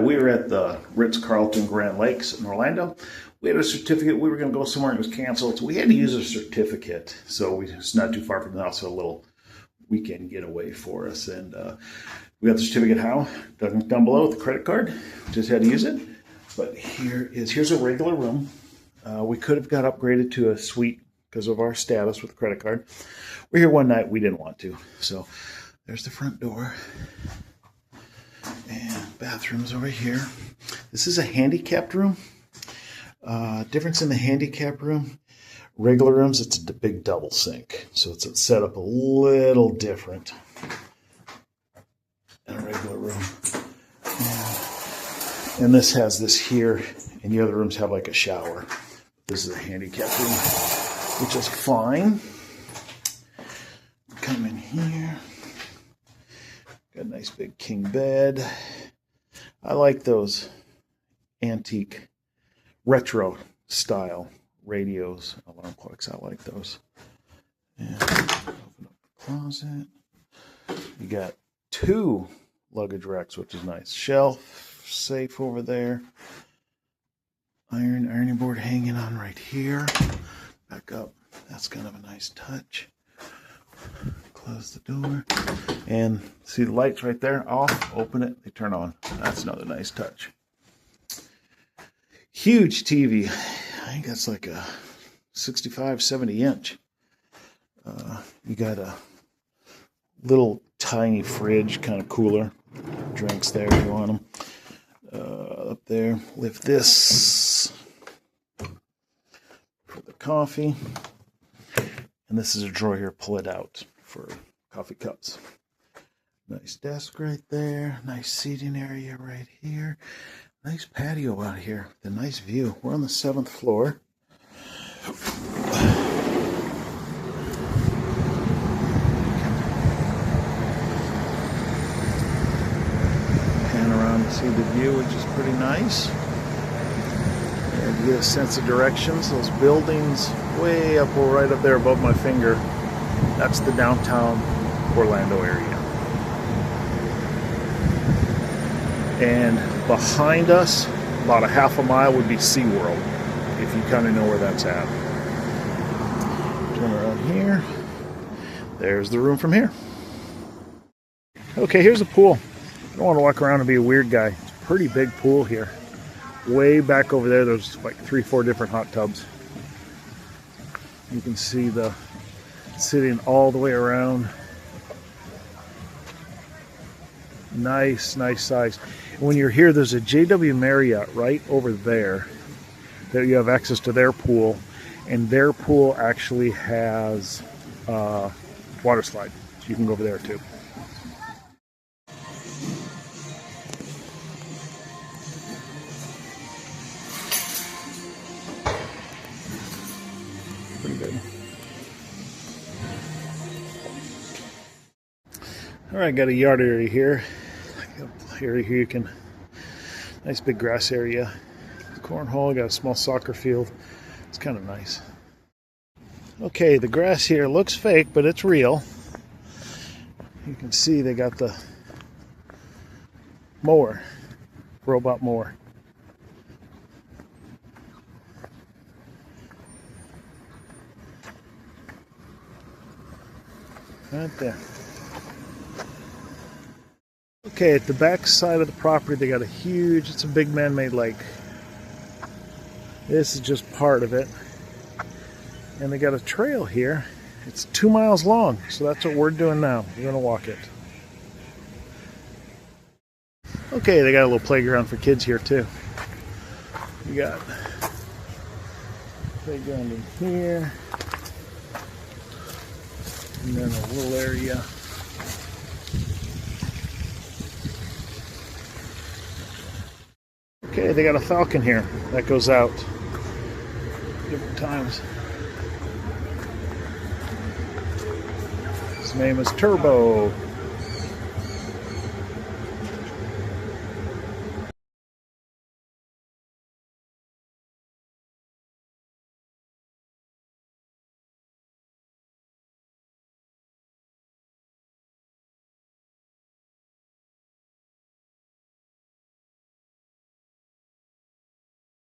we were at the Ritz-Carlton Grand Lakes in Orlando. We had a certificate. We were going to go somewhere and it was canceled, so we had to use a certificate. So it's not too far from the house, so a little weekend getaway for us. And we got the certificate how? Down below with the credit card. Just had to use it. But here's a regular room. We could have got upgraded to a suite because of our status with the credit card. We're here one night. We didn't want to. So there's the front door. And bathrooms over here. This is a handicapped room. Difference in the handicap room. Regular rooms, it's a big double sink. So it's set up a little different in a regular room. And this has this here, and the other rooms have like a shower. This is a handicap room, which is fine. Come in here. Got a nice big king bed. I like those antique, retro style radios, alarm clocks. I like those. And open up the closet. You got 2 luggage racks, which is nice. Shelf, safe over there. Ironing board hanging on right here. Back up. That's kind of a nice touch. Close the door. And see the lights right there? Off. Open it. They turn on. That's another nice touch. Huge TV. I think that's like a 65, 70 inch. You got a little tiny fridge, kind of cooler. Drinks there if you want them. Up there. Lift this for the coffee. And this is a drawer here. Pull it out for coffee cups. Nice desk right there. Nice seating area right here. Nice patio out here. The nice view. We're on the 7th floor. Pan around to see the view, which is pretty nice. And you get a sense of directions. Those buildings way up, right up there above my finger. That's the downtown Orlando area. And behind us, about a half a mile, would be SeaWorld, if you kind of know where that's at. Turn around here. There's the room from here. Okay, here's the pool. I don't want to walk around and be a weird guy. It's a pretty big pool here. Way back over there, there's like 3-4 different hot tubs. You can see the sitting all the way around. Nice size. When you're here, there's a JW Marriott right over there that you have access to their pool, and their pool actually has water slide, so you can go over there too. Pretty good. All right, got a yard area here. Here you can, nice big grass area. Cornhole, got a small soccer field. It's kind of nice. Okay, the grass here looks fake, but it's real. You can see they got the mower, robot mower. Right there. Okay, at the back side of the property, they got a huge, it's a big man-made lake. This is just part of it. And they got a trail here. It's 2 miles long, so that's what we're doing now. We're going to walk it. Okay, they got a little playground for kids here, too. You got playground in here. And then a little area. Okay, they got a falcon here that goes out different times. His name is Turbo.